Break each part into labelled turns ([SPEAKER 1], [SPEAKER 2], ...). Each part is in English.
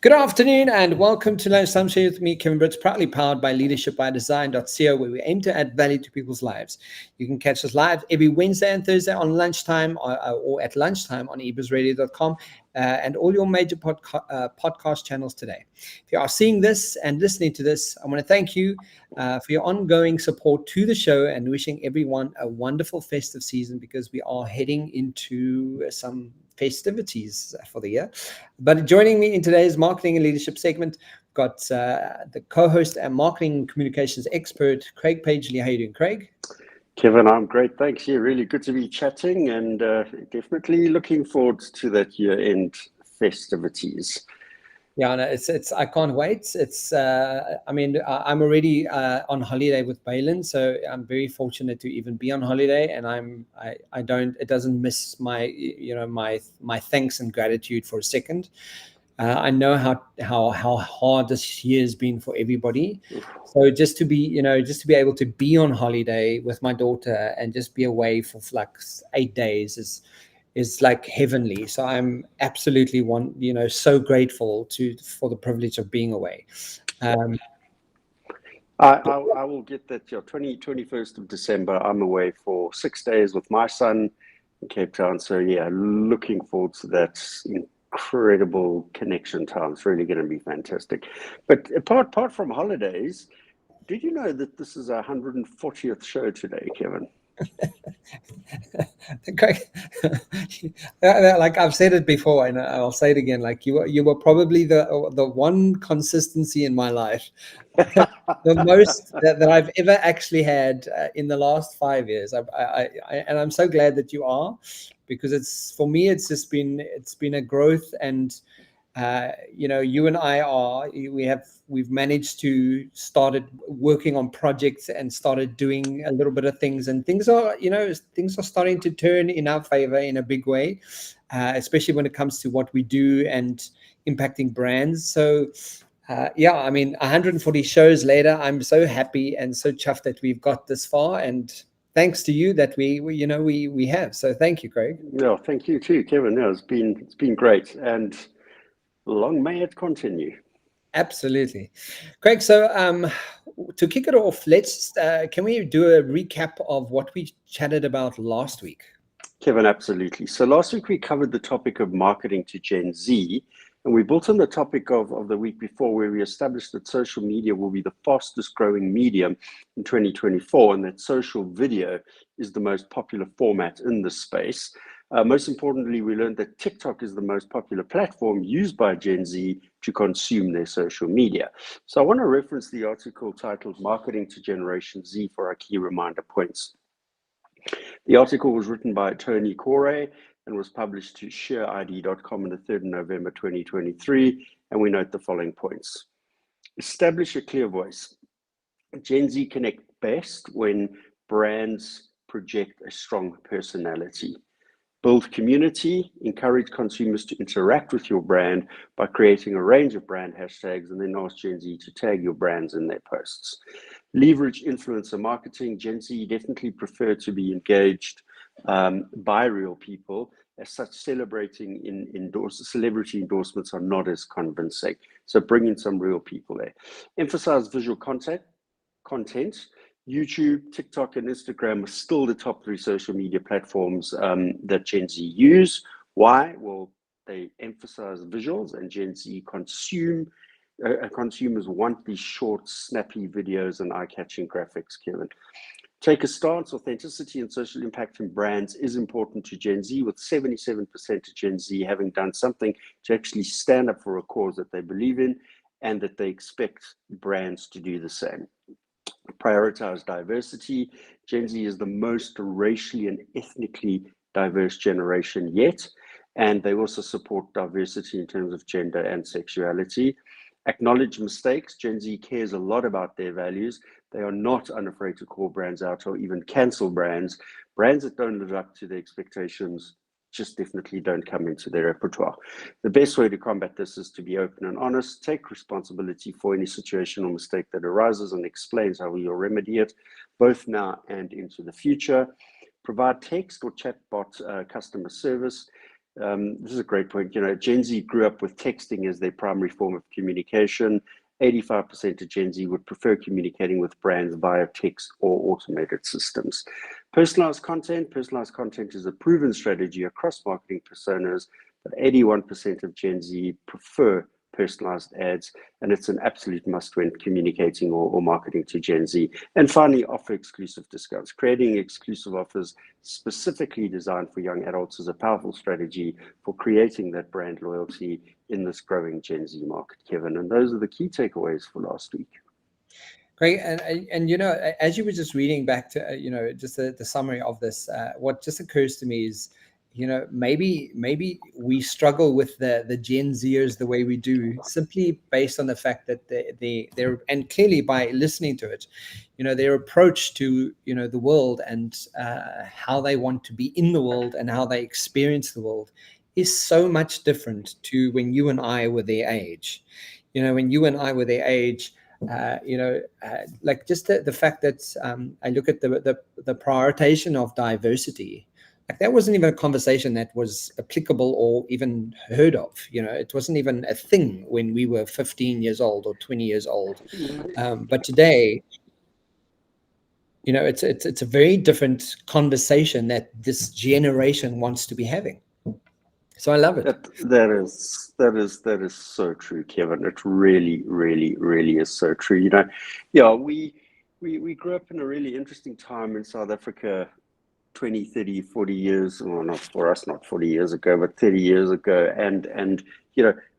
[SPEAKER 1] Good afternoon and welcome to Lunchtime Share with me, Kevin Britz, proudly powered by leadershipbydesign.co, where we aim to add value to people's lives. You can catch us live every Wednesday and Thursday on Lunchtime or at lunchtime on ebusradio.com and all your major podcast channels today. If you are seeing this and listening to this, I want to thank you for your ongoing support to the show and wishing everyone a wonderful festive season, because we are heading into some festivities for the year. But joining me in today's marketing and leadership segment, we've got the co-host and marketing communications expert, Craig Pagely. How are you doing, Craig?
[SPEAKER 2] Kevin, I'm great. Thanks. Yeah, really good to be chatting, and definitely looking forward to that year-end festivities.
[SPEAKER 1] Yeah, no, it's. I can't wait. I'm already on holiday with Balin, so I'm very fortunate to even be on holiday, and it doesn't miss my my thanks and gratitude for a second. I know how hard this year has been for everybody. So just to be able to be on holiday with my daughter and just be away for like 8 days is like heavenly. So I'm absolutely so grateful for the privilege of being away.
[SPEAKER 2] I will get that. 21st of December, I'm away for 6 days with my son in Cape Town. So yeah, looking forward to that incredible connection time. It's really going to be fantastic. But apart from holidays, did you know that this is our 140th show today, Kevin?
[SPEAKER 1] Like I've said it before, and I'll say it again. Like you were probably the one consistency in my life, the most that I've ever actually had in the last 5 years. And I'm so glad that you are, because it's been a growth. And you and we've managed to started working on projects and started doing a little bit of things, and things are starting to turn in our favor in a big way, especially when it comes to what we do and impacting brands. So 140 shows later, I'm so happy and so chuffed that we've got this far, and thanks to you that we have. So thank you, Craig.
[SPEAKER 2] Yeah, thank you too, Kevin. Yeah, it's been great, and long may it continue.
[SPEAKER 1] Absolutely. Craig, so to kick it off, can we do a recap of what we chatted about last week?
[SPEAKER 2] Kevin, absolutely. So last week we covered the topic of marketing to Gen Z, and we built on the topic of the week before, where we established that social media will be the fastest growing medium in 2024, and that social video is the most popular format in this space. Most importantly, we learned that TikTok is the most popular platform used by Gen Z to consume their social media. So I want to reference the article titled Marketing to Generation Z for our key reminder points. The article was written by Tony Corey and was published to shareid.com on the 3rd of November 2023, and we note the following points. Establish a clear voice. Gen Z connect best when brands project a strong personality. Build community, encourage consumers to interact with your brand by creating a range of brand hashtags, and then ask Gen Z to tag your brands in their posts. Leverage influencer marketing. Gen Z definitely prefer to be engaged by real people. As such, celebrating celebrity endorsements are not as convincing. So bring in some real people there. Emphasize visual content. YouTube, TikTok, and Instagram are still the top 3 social media platforms that Gen Z use. Why? Well, they emphasize visuals, and Gen Z consumers want these short, snappy videos and eye-catching graphics, Kevin. Take a stance. Authenticity and social impact in brands is important to Gen Z, with 77% of Gen Z having done something to actually stand up for a cause that they believe in, and that they expect brands to do the same. Prioritize diversity. Gen Z is the most racially and ethnically diverse generation yet, and they also support diversity in terms of gender and sexuality. Acknowledge mistakes. Gen Z cares a lot about their values. They are not unafraid to call brands out or even cancel brands. Brands that don't live up to their expectations just definitely don't come into their repertoire. The best way to combat this is to be open and honest, take responsibility for any situation or mistake that arises, and explains how you'll remedy it, both now and into the future. Provide text or chatbot customer service. This is a great point. Gen Z grew up with texting as their primary form of communication. 85% of Gen Z would prefer communicating with brands via text or automated systems. Personalized content is a proven strategy across marketing personas, but 81% of Gen Z prefer personalized ads, and it's an absolute must when communicating or marketing to Gen Z. And finally, offer exclusive discounts. Creating exclusive offers specifically designed for young adults is a powerful strategy for creating that brand loyalty in this growing Gen Z market, Kevin. And those are the key takeaways for last week.
[SPEAKER 1] Great. And as you were just reading back to, just the summary of this, what just occurs to me is, maybe we struggle with the Gen Zers the way we do, simply based on the fact that they're and clearly by listening to it, their approach to, the world and how they want to be in the world and how they experience the world is so much different to when you and I were their age. When you and I were their age, like just the fact that I look at the prioritization of diversity, like that wasn't even a conversation that was applicable or even heard of. It wasn't even a thing when we were 15 years old or 20 years old. But today, it's a very different conversation that this generation wants to be having. So I love it.
[SPEAKER 2] That is so true, Kevin. It really, really, really is so true. We grew up in a really interesting time in South Africa 20, 30, 40 years, well, not for us, not 40 years ago, but 30 years ago. And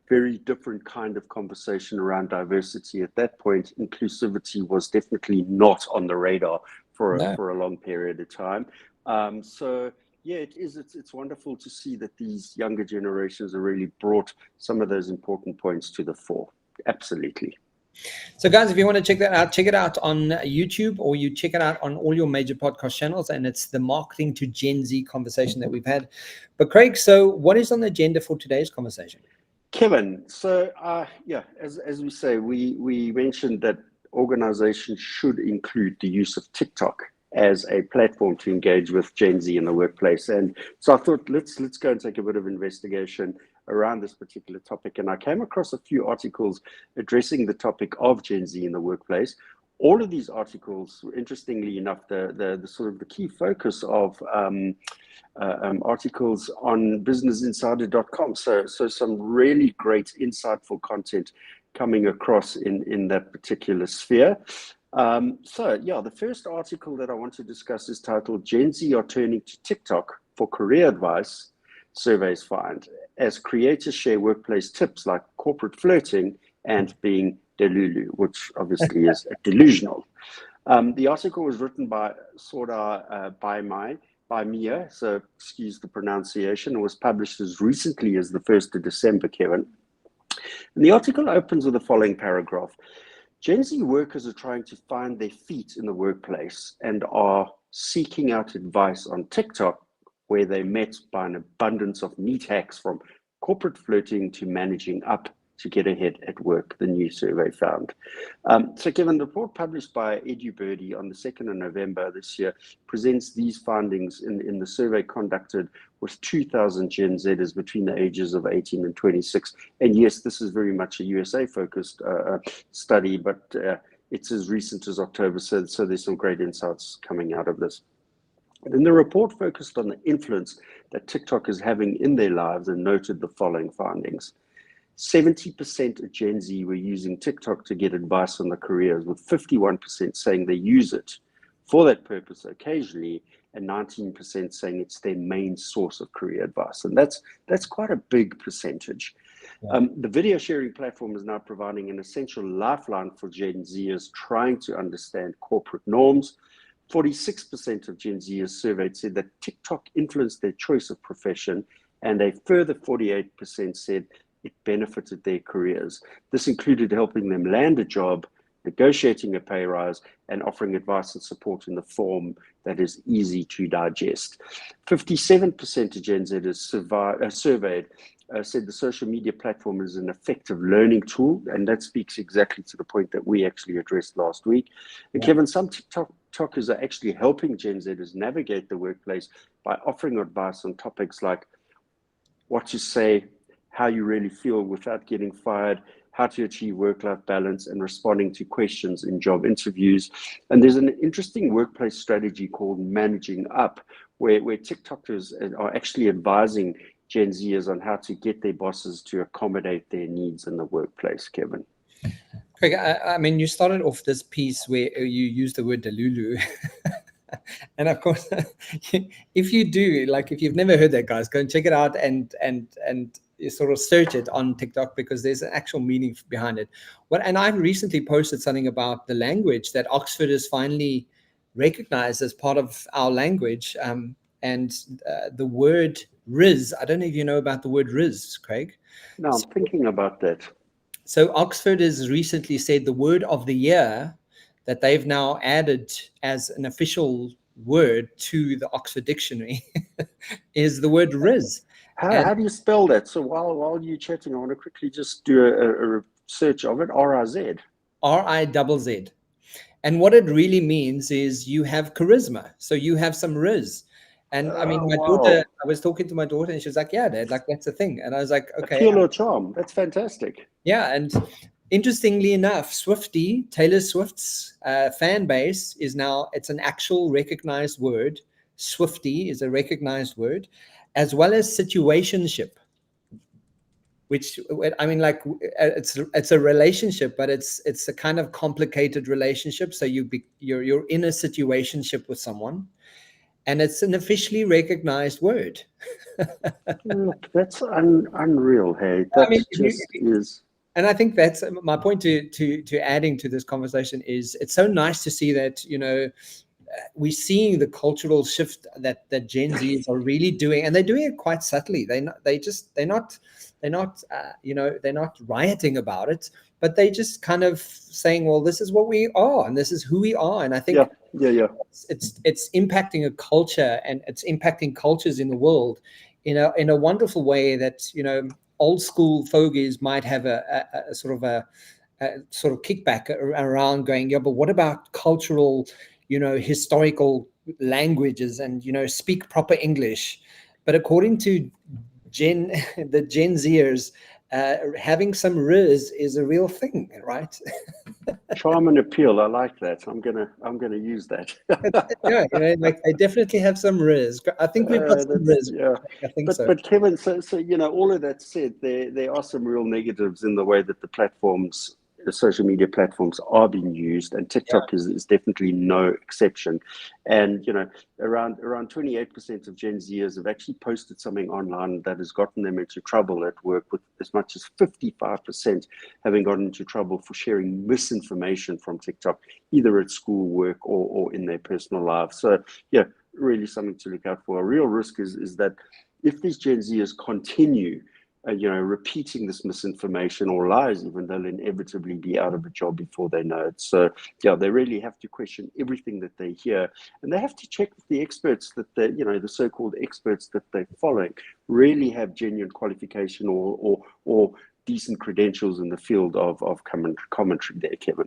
[SPEAKER 2] very different kind of conversation around diversity. At that point, inclusivity was definitely not on the radar for a long period of time. Yeah, it's wonderful to see that these younger generations have really brought some of those important points to the fore. Absolutely.
[SPEAKER 1] So guys, if you want to check that out, check it out on YouTube, or you check it out on all your major podcast channels, and it's the marketing to Gen Z conversation that we've had. But Craig, so what is on the agenda for today's conversation?
[SPEAKER 2] Kevin, so as we say, we mentioned that organizations should include the use of TikTok as a platform to engage with Gen Z in the workplace. And so I thought, let's go and take a bit of investigation around this particular topic. And I came across a few articles addressing the topic of Gen Z in the workplace. All of these articles, interestingly enough, the sort of the key focus of articles on businessinsider.com. So some really great, insightful content coming across in that particular sphere. The first article that I want to discuss is titled "Gen Z are turning to TikTok for career advice, surveys find," as creators share workplace tips like corporate flirting and being delulu, which obviously is delusional. The article was written by Sorda by Mia, so excuse the pronunciation. It was published as recently as the 1st of December, Kevin. And the article opens with the following paragraph. Gen Z workers are trying to find their feet in the workplace and are seeking out advice on TikTok, where they're met by an abundance of neat hacks from corporate flirting to managing up to get ahead at work, the new survey found. So Kevin, the report published by EduBirdie on the 2nd of November this year presents these findings in the survey conducted with 2,000 Gen Zers between the ages of 18 and 26. And yes, this is very much a USA-focused study, but it's as recent as October, so there's some great insights coming out of this. And the report focused on the influence that TikTok is having in their lives and noted the following findings. 70% of Gen Z were using TikTok to get advice on their careers, with 51% saying they use it for that purpose occasionally, and 19% saying it's their main source of career advice. And that's quite a big percentage. Yeah. The video sharing platform is now providing an essential lifeline for Gen Zers trying to understand corporate norms. 46% of Gen Zers surveyed said that TikTok influenced their choice of profession, and a further 48% said it benefited their careers. This included helping them land a job, negotiating a pay rise, and offering advice and support in the form that is easy to digest. 57% of Gen Zers surveyed said the social media platform is an effective learning tool, and that speaks exactly to the point that we actually addressed last week. And Kevin, some TikTokers are actually helping Gen Zers navigate the workplace by offering advice on topics like what to say, how you really feel without getting fired, how to achieve work-life balance, and responding to questions in job interviews. And there's an interesting workplace strategy called managing up, where TikTokers are actually advising Gen Zers on how to get their bosses to accommodate their needs in the workplace, Kevin.
[SPEAKER 1] Craig, I mean, you started off this piece where you used the word delulu. And of course, if you do, like, if you've never heard that, guys, go and check it out and you sort of search it on TikTok, because there's an actual meaning behind it. And I recently posted something about the language that Oxford has finally recognized as part of our language. And the word Riz, I don't know if you know about the word Riz, Craig.
[SPEAKER 2] No, I'm thinking about that.
[SPEAKER 1] So Oxford has recently said the word of the year that they've now added as an official word to the Oxford Dictionary is the word Riz.
[SPEAKER 2] How do you spell that? So while you're chatting, I want to quickly just do a search of it. R-I-Z.
[SPEAKER 1] R-I-Z-Z. And what it really means is you have charisma. So you have some Riz. And I mean, my daughter, I was talking to my daughter and she was like, yeah, Dad, like that's a thing. And I was like, okay.
[SPEAKER 2] Appeal or charm. That's fantastic.
[SPEAKER 1] Yeah. And interestingly enough, Swiftie, Taylor Swift's fan base is now, it's an actual recognized word. Swiftie is a recognized word, as well as situationship, which, I mean, like, it's a relationship, but it's a kind of complicated relationship. So you're in a situationship with someone, and it's an officially recognized word.
[SPEAKER 2] That's unreal, hey. That, I mean, just is.
[SPEAKER 1] And I think that's my point to adding to this conversation is it's so nice to see that, you know, we're seeing the cultural shift that Gen Zs are really doing, and they're doing it quite subtly. They're not rioting about it, but they just kind of saying, well, this is what we are and this is who we are. And I think it's impacting a culture, and it's impacting cultures in the world in a wonderful way that, you know, old school fogies might have a sort of kickback around going, yeah, but what about cultural, you know, historical languages and, you know, speak proper English. But according to the Gen Zers, having some Riz is a real thing, right?
[SPEAKER 2] Charm and appeal. I like that. I'm gonna use that.
[SPEAKER 1] Yeah, you know, like they definitely have some Riz. I think we've got some Riz.
[SPEAKER 2] Yeah,
[SPEAKER 1] I think so.
[SPEAKER 2] But Kevin, so you know, all of that said, there are some real negatives in the way that the social media platforms are being used, and TikTok is definitely no exception. And, you know, around 28% of Gen Zers have actually posted something online that has gotten them into trouble at work, with as much as 55% having gotten into trouble for sharing misinformation from TikTok, either at school, work, or in their personal lives. So, yeah, really something to look out for. A real risk is that if these Gen Zers continue you know, repeating this misinformation or lies, even, they'll inevitably be out of a job before they know it. So, yeah, they really have to question everything that they hear, and they have to check if the experts that they, you know, the so-called experts that they're following really have genuine qualification or decent credentials in the field of commentary there, Kevin.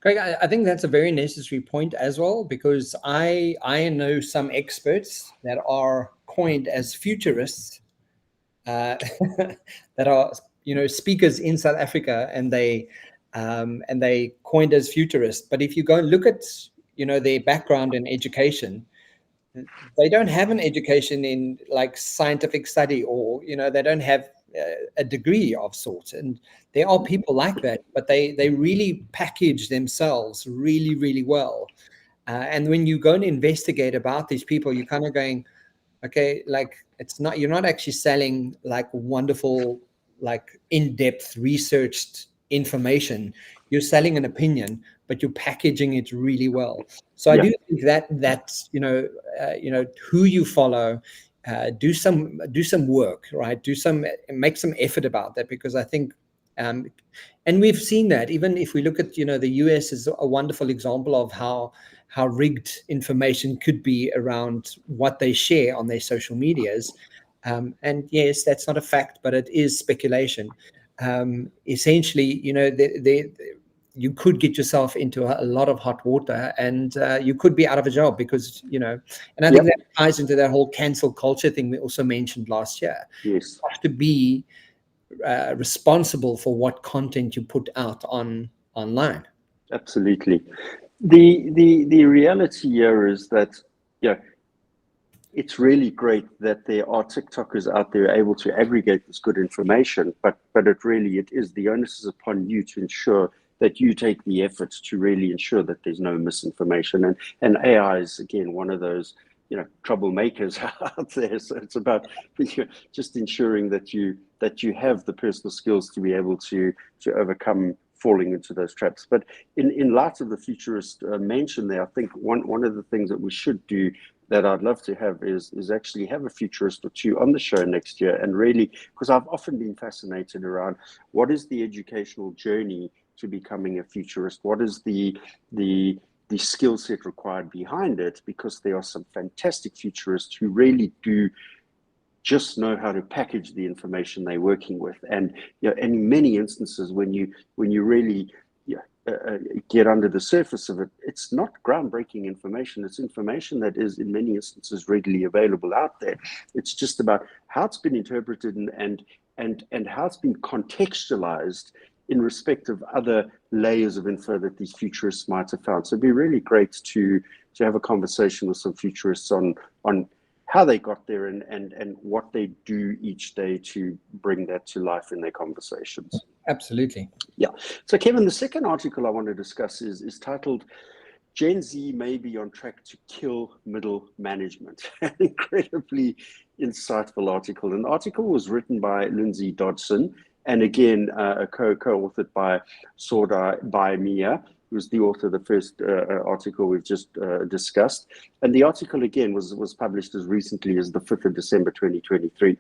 [SPEAKER 1] Craig, I think that's a very necessary point as well, because I know some experts that are coined as futurists, that are, you know, speakers in South Africa, and they coined as futurists. But if you go and look at, you know, their background in education, they don't have an education in like scientific study, or, you know, they don't have a degree of sorts. And there are people like that, but they really package themselves really, really well. And when you go and investigate about these people, you're kind of going, okay, like, it's not, you're not actually selling like wonderful, like in-depth researched information. You're selling an opinion, but you're packaging it really well. So I do think that's, you know, who you follow, do some work, right? Make some effort about that, because I think, and we've seen that, even if we look at, you know, the US is a wonderful example of how rigged information could be around what they share on their social medias. And yes, that's not a fact, but it is speculation. Essentially, you know, you could get yourself into a lot of hot water, and you could be out of a job because, and I think that ties into that whole cancel culture thing we also mentioned last year.
[SPEAKER 2] Yes.
[SPEAKER 1] You have to be responsible for what content you put out online.
[SPEAKER 2] Absolutely. The reality here is that, it's really great that there are TikTokers out there able to aggregate this good information, but it is the onus is upon you to ensure that you take the efforts to really ensure that there's no misinformation. And AI is, again, one of those, troublemakers out there. So it's about just ensuring that you have the personal skills to be able to overcome falling into those traps. But in light of the futurist mention there, I think one of the things that we should do, that I'd love to have, is actually have a futurist or two on the show next year, and really, because I've often been fascinated around what is the educational journey to becoming a futurist, what is the skill set required behind it, because there are some fantastic futurists who really do just know how to package the information they're working with. And in many instances, when you really get under the surface of it, it's not groundbreaking information. It's information that is in many instances readily available out there. It's just about how it's been interpreted and how it's been contextualized in respect of other layers of info that these futurists might have found. So it'd be really great to have a conversation with some futurists on how they got there and what they do each day to bring that to life in their conversations.
[SPEAKER 1] Absolutely.
[SPEAKER 2] Yeah. So Kevin, the second article I want to discuss is titled Gen Z may be on track to kill middle management. An incredibly insightful article. An article was written by Lindsay Dodson, and again, co-authored by Sorda Baimia, who's the author of the first article we've just discussed. And the article, again, was published as recently as the 5th of December, 2023.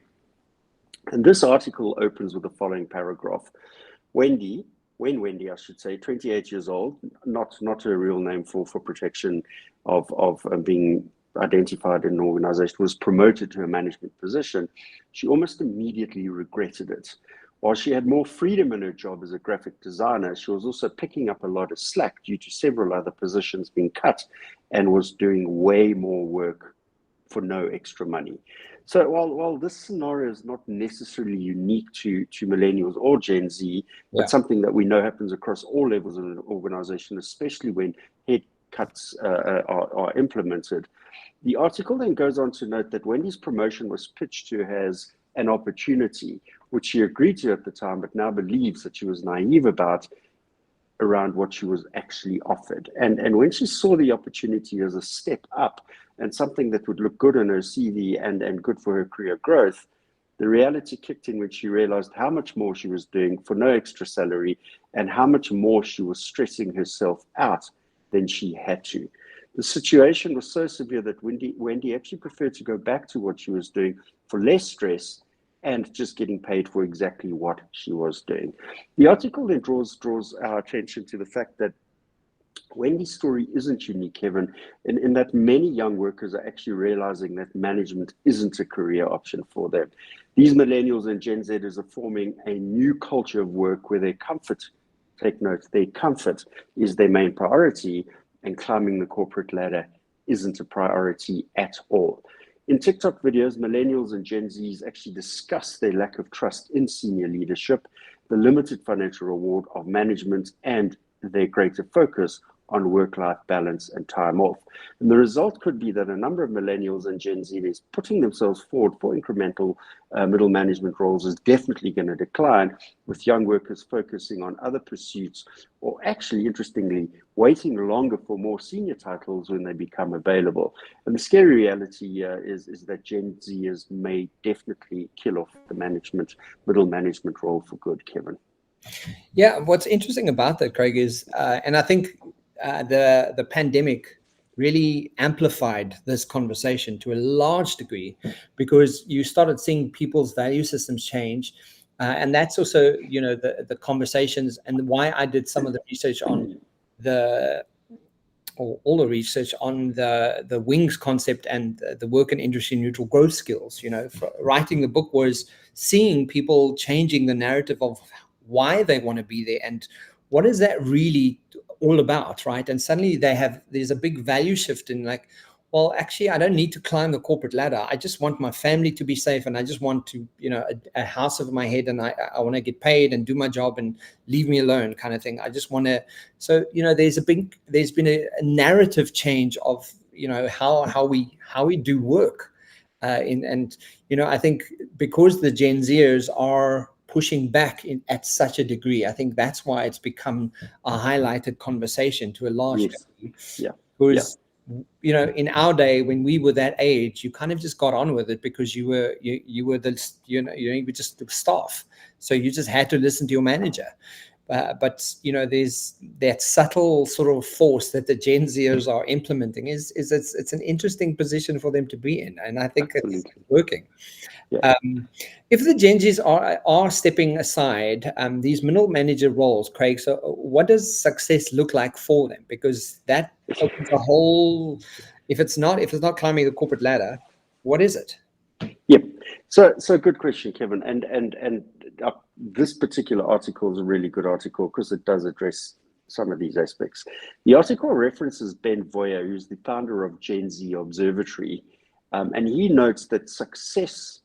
[SPEAKER 2] And this article opens with the following paragraph. Wendy, I should say, 28 years old, not a real name for protection of being identified in an organization, was promoted to a management position. She almost immediately regretted it. While she had more freedom in her job as a graphic designer, she was also picking up a lot of slack due to several other positions being cut, and was doing way more work for no extra money. So while this scenario is not necessarily unique to millennials or Gen Z, but something that we know happens across all levels of an organization, especially when head cuts are implemented. The article then goes on to note that Wendy's promotion was pitched to her as an opportunity, which she agreed to at the time, but now believes that she was naive about around what she was actually offered. And when she saw the opportunity as a step up and something that would look good on her CV and good for her career growth, the reality kicked in when she realized how much more she was doing for no extra salary and how much more she was stressing herself out than she had to. The situation was so severe that Wendy actually preferred to go back to what she was doing for less stress and just getting paid for exactly what she was doing. The article then draws our attention to the fact that Wendy's story isn't unique, Kevin, in that many young workers are actually realizing that management isn't a career option for them. These millennials and Gen Zers are forming a new culture of work where their comfort, take note, their comfort is their main priority, and climbing the corporate ladder isn't a priority at all. In TikTok videos, millennials and Gen Zs actually discuss their lack of trust in senior leadership, the limited financial reward of management, and their greater focus on work-life balance and time off. And the result could be that a number of millennials and Gen Zers putting themselves forward for incremental middle management roles is definitely going to decline, with young workers focusing on other pursuits, or actually, interestingly, waiting longer for more senior titles when they become available. And the scary reality is that Gen Zers may definitely kill off the middle management role for good, Kevin.
[SPEAKER 1] Yeah, what's interesting about that, Craig, is, and I think the pandemic really amplified this conversation to a large degree, because you started seeing people's value systems change. And that's also, the conversations, and why I did some of the research on all the research on the WINGS concept and the work and industry neutral growth skills. Writing the book was seeing people changing the narrative of why they want to be there and what is that really all about, right? And suddenly there's a big value shift in like, well, actually, I don't need to climb the corporate ladder. I just want my family to be safe, and I just want to, a house over my head, and I want to get paid and do my job and leave me alone, kind of thing. I just want to. So, there's been a narrative change of, how we do work, I think because the Gen Zers are pushing back at such a degree, I think that's why it's become a highlighted conversation to a large degree.
[SPEAKER 2] Yeah.
[SPEAKER 1] Because in our day, when we were that age, you kind of just got on with it because you were you were just the staff, so you just had to listen to your manager. But there's that subtle sort of force that the Gen Zers are implementing. It's an interesting position for them to be in, and I think
[SPEAKER 2] Absolutely.
[SPEAKER 1] it's working.
[SPEAKER 2] Yeah.
[SPEAKER 1] If the Gen Zs are stepping aside these middle manager roles, Craig, so what does success look like for them? Because that opens a whole. If it's not climbing the corporate ladder, what is it?
[SPEAKER 2] Yep. So good question, Kevin. And this particular article is a really good article because it does address some of these aspects. The article references Ben Voyer, who's the founder of Gen Z Observatory, and he notes that success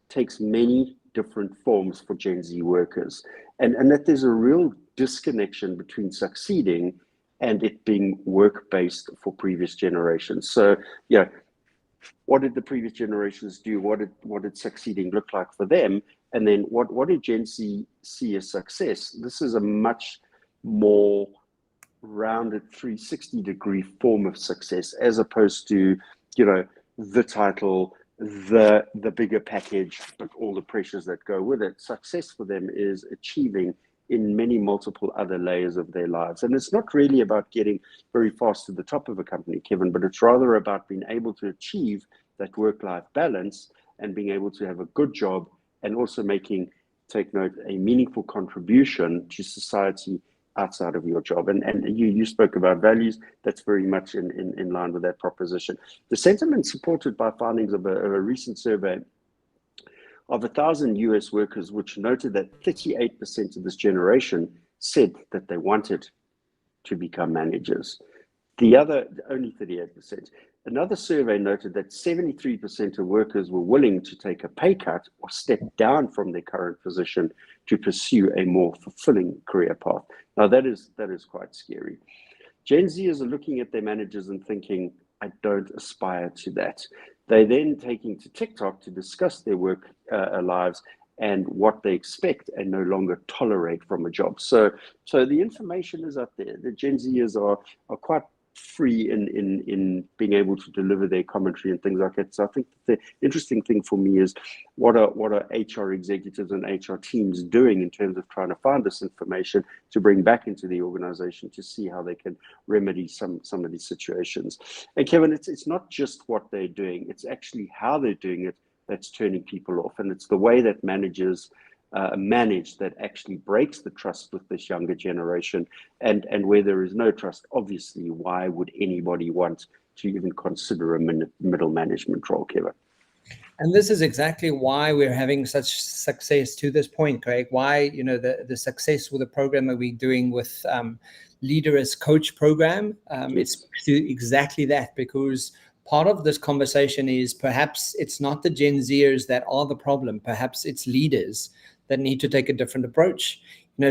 [SPEAKER 2] takes many different forms for Gen Z workers, and that there's a real disconnection between succeeding and it being work-based for previous generations. So, what did the previous generations do? What did succeeding look like for them? And then what did Gen Z see as success? This is a much more rounded 360-degree form of success, as opposed to, the title, the bigger package, but all the pressures that go with it. Success for them is achieving in many multiple other layers of their lives. And it's not really about getting very fast to the top of a company, Kevin, but it's rather about being able to achieve that work-life balance and being able to have a good job and also take note, a meaningful contribution to society outside of your job. And you spoke about values. That's very much in line with that proposition. The sentiment supported by findings of a recent survey of 1,000 US workers, which noted that 38% of this generation said that they wanted to become managers. The other, only 38%. Another survey noted that 73% of workers were willing to take a pay cut or step down from their current position to pursue a more fulfilling career path. Now, that is quite scary. Gen Zers are looking at their managers and thinking, I don't aspire to that. They then taking to TikTok to discuss their work lives and what they expect and no longer tolerate from a job. So the information is up there. The Gen Zers are quite free in being able to deliver their commentary and things like that. So I think the interesting thing for me is what are HR executives and HR teams doing in terms of trying to find this information to bring back into the organization to see how they can remedy some of these situations. And Kevin, it's not just what they're doing, it's actually how they're doing it that's turning people off. And it's the way that managers manage that actually breaks the trust with this younger generation. And where there is no trust, obviously, why would anybody want to even consider a middle management role, Kevin?
[SPEAKER 1] And this is exactly why we're having such success to this point, Craig. Why, the success with the program that we're doing with Leader as Coach program, it's exactly that, because part of this conversation is perhaps it's not the Gen Zers that are the problem. Perhaps it's leaders that need to take a different approach.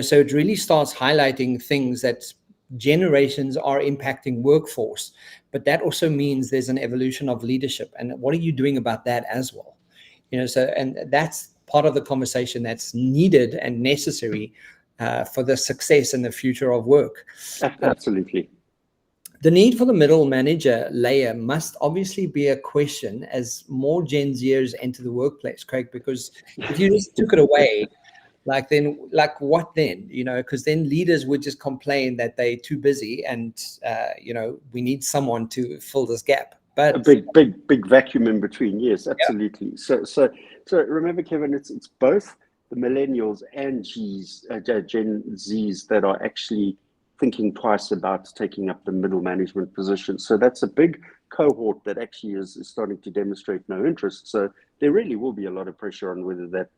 [SPEAKER 1] So it really starts highlighting things that generations are impacting workforce, but that also means there's an evolution of leadership. And what are you doing about that as well? And that's part of the conversation that's needed and necessary for the success and the future of work.
[SPEAKER 2] Absolutely.
[SPEAKER 1] The need for the middle manager layer must obviously be a question as more Gen Zers enter the workplace, Craig, because if you just took it away, what then? Because then leaders would just complain that they're too busy and, we need someone to fill this gap. But
[SPEAKER 2] a big vacuum in between. Yes, absolutely. Yeah. So remember, Kevin, it's both the millennials and Gen Zs that are actually thinking twice about taking up the middle management position. So that's a big cohort that actually is starting to demonstrate no interest. So there really will be a lot of pressure on whether that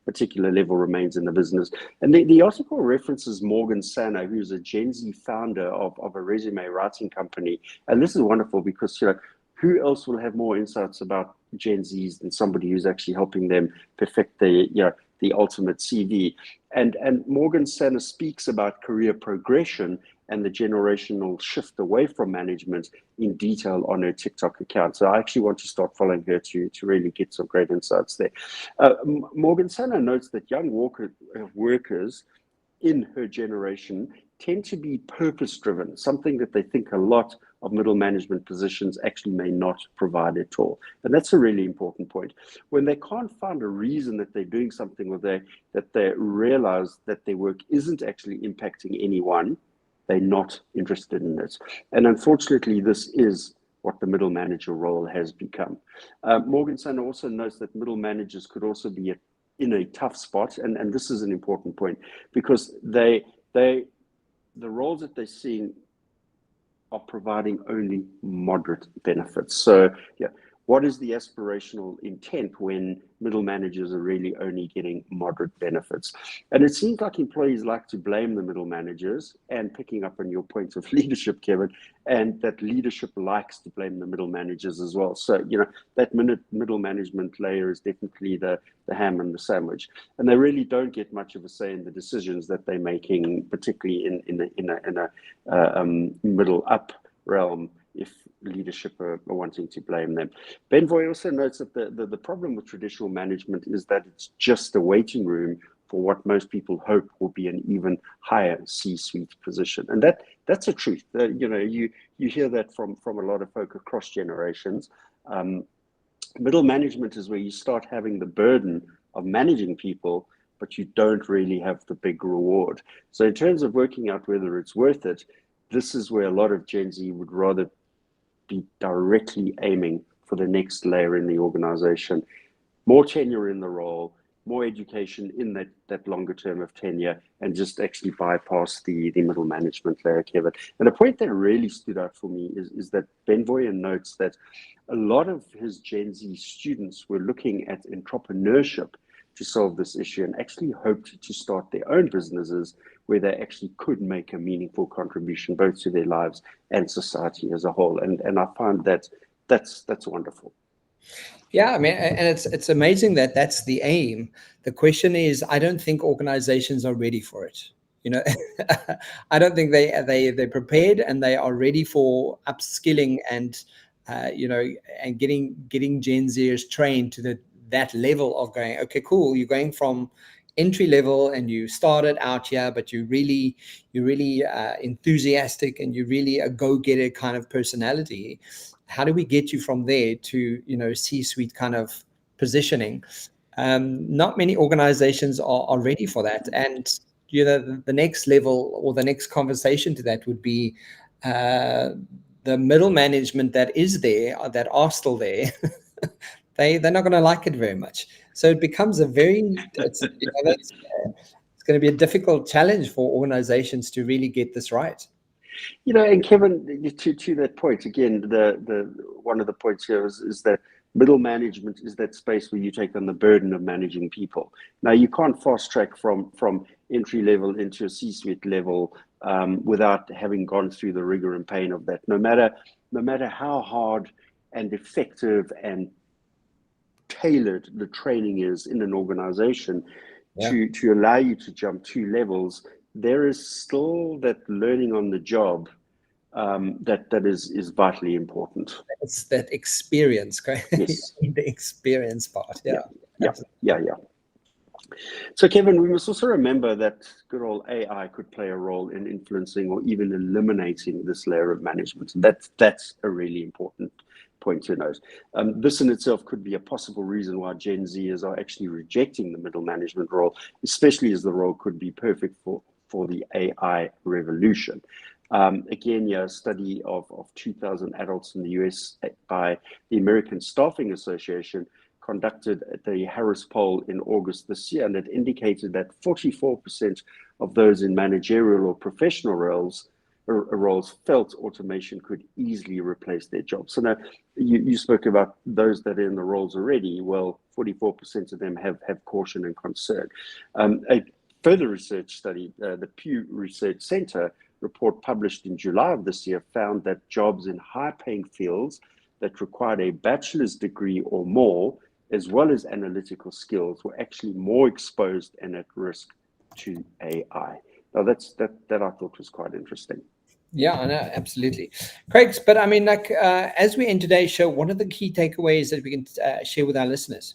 [SPEAKER 2] particular level remains in the business. And the article references Morgan Sanna, who's a Gen Z founder of a resume writing company. And this is wonderful because, who else will have more insights about Gen Zs than somebody who's actually helping them perfect the ultimate CV. And Morgan Sanna speaks about career progression and the generational shift away from management in detail on her TikTok account. So I actually want to start following her to really get some great insights there. Morgan Sanna notes that young workers in her generation tend to be purpose-driven, something that they think a lot of middle management positions actually may not provide at all. And that's a really important point. When they can't find a reason that they're doing something, or that they realize that their work isn't actually impacting anyone, they're not interested in it. And unfortunately, this is what the middle manager role has become. Morgan Sanna also notes that middle managers could also be in a tough spot, and this is an important point, because the roles that they're seeing are providing only moderate benefits. So, what is the aspirational intent when middle managers are really only getting moderate benefits? And it seems like employees like to blame the middle managers, and picking up on your point of leadership, Kevin, and that leadership likes to blame the middle managers as well. So, that middle management layer is definitely the ham and the sandwich. And they really don't get much of a say in the decisions that they're making, particularly in a middle up realm, if leadership are wanting to blame them. Benvoy also notes that the problem with traditional management is that it's just a waiting room for what most people hope will be an even higher C-suite position. And that's a truth. You hear that from a lot of folk across generations. Middle management is where you start having the burden of managing people, but you don't really have the big reward. So in terms of working out whether it's worth it, this is where a lot of Gen Z would rather be directly aiming for the next layer in the organization. More tenure in the role, more education in that longer term of tenure, and just actually bypass the middle management layer, Kevin. And a point that really stood out for me is that Benvoy notes that a lot of his Gen Z students were looking at entrepreneurship to solve this issue, and actually hoped to start their own businesses where they actually could make a meaningful contribution both to their lives and society as a whole. And I find that's wonderful.
[SPEAKER 1] Yeah, I mean, and it's amazing that that's the aim. The question is, I don't think organizations are ready for it. I don't think they're prepared and they are ready for upskilling and and getting Gen Zers trained to that level of going, okay, cool, you're going from entry level and you started out here, but you're really enthusiastic and you're really a go-getter kind of personality. How do we get you from there to C-suite kind of positioning? Not many organizations are ready for that. And the next level or the next conversation to that would be the middle management that is there, that are still there. They're not going to like it very much. So it becomes it's going to be a difficult challenge for organizations to really get this right.
[SPEAKER 2] And Kevin, to that point, again, the one of the points here is that middle management is that space where you take on the burden of managing people. Now, you can't fast track from entry level into a C-suite level without having gone through the rigor and pain of that. No matter how hard and effective and tailored the training is in an organization, to allow you to jump 2 levels, there is still that learning on the job that is vitally important.
[SPEAKER 1] It's that experience, right?
[SPEAKER 2] Yes.
[SPEAKER 1] The experience part. Yeah.
[SPEAKER 2] So, Kevin, we must also remember that good old AI could play a role in influencing or even eliminating this layer of management. That's a really important point to note. This in itself could be a possible reason why Gen Zers are actually rejecting the middle management role, especially as the role could be perfect for the AI revolution. Again, a study of 2,000 adults in the US by the American Staffing Association conducted at the Harris poll in August this year, and it indicated that 44% of those in managerial or professional roles roles felt automation could easily replace their jobs. So now you spoke about those that are in the roles already. Well, 44% of them have caution and concern. A further research study, the Pew Research Center report published in July of this year, found that jobs in high-paying fields that required a bachelor's degree or more, as well as analytical skills, were actually more exposed and at risk to AI. Now that I thought was quite interesting.
[SPEAKER 1] Yeah, I know, absolutely. Craig, but I mean, like, as we end today's show, what are the key takeaways that we can share with our listeners?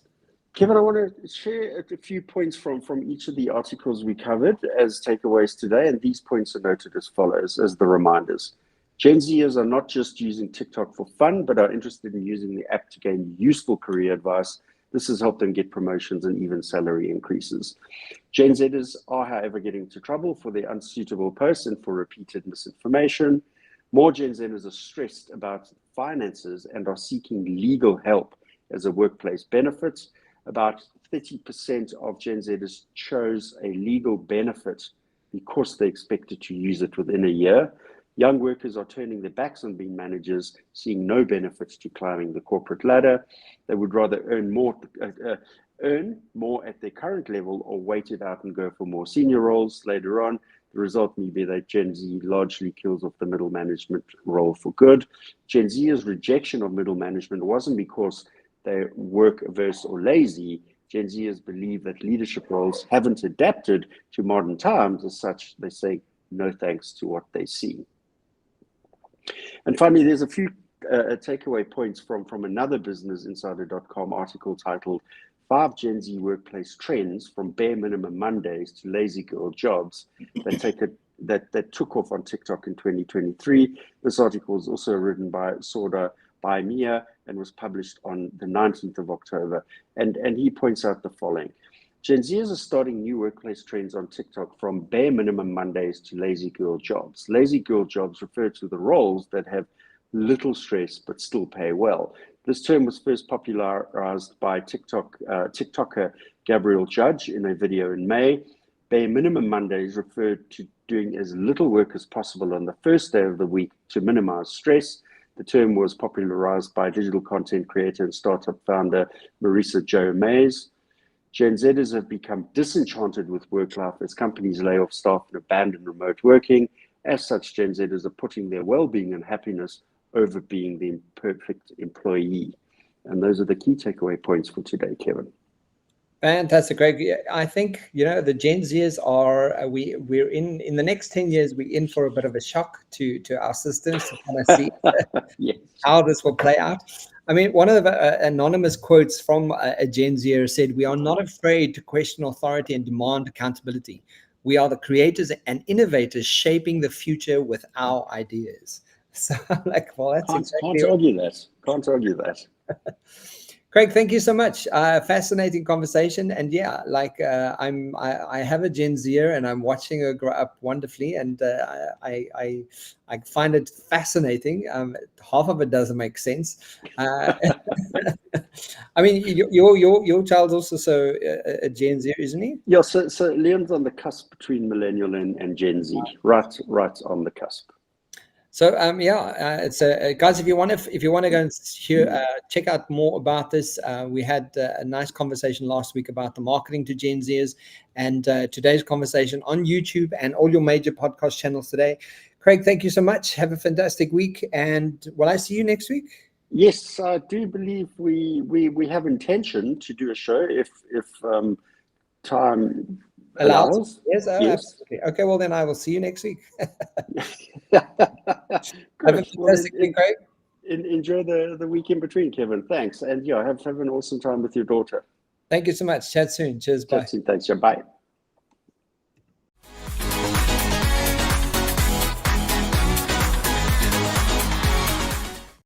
[SPEAKER 2] Kevin, I want to share a few points from each of the articles we covered as takeaways today, and these points are noted as follows, as the reminders. Gen Zers are not just using TikTok for fun, but are interested in using the app to gain useful career advice. This has helped them get promotions and even salary increases. Gen Zers are, however, getting into trouble for their unsuitable posts and for repeated misinformation. More Gen Zers are stressed about finances and are seeking legal help as a workplace benefit. About 30% of Gen Zers chose a legal benefit because they expected to use it within a year. Young workers are turning their backs on being managers, seeing no benefits to climbing the corporate ladder. They would rather earn more at their current level or wait it out and go for more senior roles later on. The result may be that Gen Z largely kills off the middle management role for good. Gen Z's rejection of middle management wasn't because they're work averse or lazy. Gen Zers believe that leadership roles haven't adapted to modern times. As such, they say no thanks to what they see. And finally, there's a few takeaway points from another businessinsider.com article titled 5 Gen Z Workplace Trends from Bare Minimum Mondays to Lazy Girl Jobs that took off on TikTok in 2023. This article was also written by Sorda Baimia and was published on the 19th of October. And he points out the following. Gen Zers are starting new workplace trends on TikTok from bare minimum Mondays to lazy girl jobs. Lazy girl jobs refer to the roles that have little stress but still pay well. This term was first popularized by TikToker Gabriel Judge in a video in May. Bare minimum Mondays referred to doing as little work as possible on the first day of the week to minimize stress. The term was popularized by digital content creator and startup founder Marisa Jo Mays. Gen Zers have become disenchanted with work life as companies lay off staff and abandon remote working. As such, Gen Zers are putting their well-being and happiness over being the perfect employee. And those are the key takeaway points for today, Kevin.
[SPEAKER 1] Fantastic, Greg. I think, the Gen Zers are, we're in the next 10 years, we're in for a bit of a shock to our systems to kind of see
[SPEAKER 2] yes.
[SPEAKER 1] how this will play out. I mean, one of the anonymous quotes from a Gen Zer said, "We are not afraid to question authority and demand accountability. We are the creators and innovators shaping the future with our ideas." So I'm like, well, that's
[SPEAKER 2] Can't argue that. Can't argue that.
[SPEAKER 1] Craig, thank you so much. Fascinating conversation, and yeah, I have a Gen Zer, and I'm watching her grow up wonderfully, and I find it fascinating. Half of it doesn't make sense. I mean, your child's also a Gen Z, isn't he?
[SPEAKER 2] Yeah. So Leon's on the cusp between millennial and Gen Z, right on the cusp.
[SPEAKER 1] So it's guys, if you want to go and check out more about this, we had a nice conversation last week about the marketing to Gen Zers, and today's conversation on YouTube and all your major podcast channels today. Craig, thank you so much. Have a fantastic week, and will I see you next week?
[SPEAKER 2] Yes, I do believe we have intention to do a show if time allows.
[SPEAKER 1] Yes, absolutely. Okay, well then I will see you next week. Have a fantastic week, Craig.
[SPEAKER 2] Enjoy the week in between, Kevin. Thanks, and have an awesome time with your daughter.
[SPEAKER 1] Thank you so much. Chat soon. Cheers. Bye.
[SPEAKER 2] Thanks. Bye.